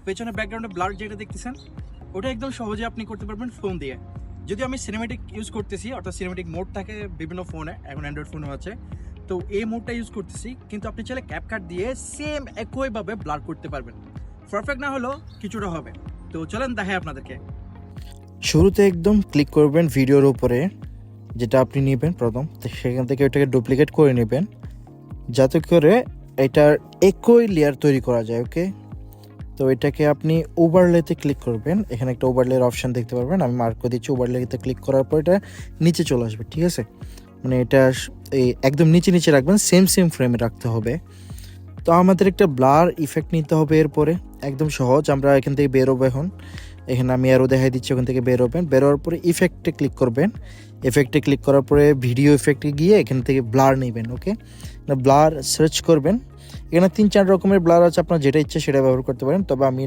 পেছনে ব্যাকগ্রাউন্ডে ব্লার যেটা দেখতেছেন ওটা একদম সহজে আপনি করতে পারবেন ফোন দিয়ে। যদি আমি সিনেমেটিক ইউজ করতেছি, অর্থাৎ সিনেমেটিক মোড থাকে বিভিন্ন ফোনে, এখন অ্যান্ড্রয়েড ফোনও আছে, তো এই মোডটা ইউজ করতেছি, কিন্তু আপনি চাইলে ক্যাপকাট দিয়ে সেম একইভাবে ব্লার করতে পারবেন। পারফেক্ট না হলেও কিছুটা হবে। তো চলেন দেখাই আপনাদেরকে। শুরুতে একদম ক্লিক করবেন ভিডিওর উপরে, যেটা আপনি নেবেন প্রথম, তো সেখান থেকে ওটাকে ডুপ্লিকেট করে নেবেন যাতে করে এটার একই লেয়ার তৈরি করা যায়। ওকে, তো এটাকে আপনি ওভারলেতে ক্লিক করবেন। এখানে একটা ওভারলের অপশান দেখতে পারবেন, আমি মার্ক করে দিচ্ছি। ওভারলেতে ক্লিক করার পর এটা নিচে চলে আসবে, ঠিক আছে? মানে এটা এই একদম নিচে নিচে রাখবেন, সেম ফ্রেমে রাখতে হবে। তো আমাদের একটা ব্লার ইফেক্ট নিতে হবে এরপরে, একদম সহজ। আমরা এখান থেকে বেরোবো এখন। এখানে আমি আরও দেখাই দিচ্ছি, ওখান থেকে বেরোবেন। বেরোয়ার পরে ইফেক্টে ক্লিক করবেন। ইফেক্টে ক্লিক করার পরে ভিডিও ইফেক্টে গিয়ে এখান থেকে ব্লার নেবেন। ওকে, ব্লার সার্চ করবেন। এখানে 3-4 রকমের ব্লার আছে, আপনার যেটা ইচ্ছে সেটা ব্যবহার করতে পারেন। তবে আমি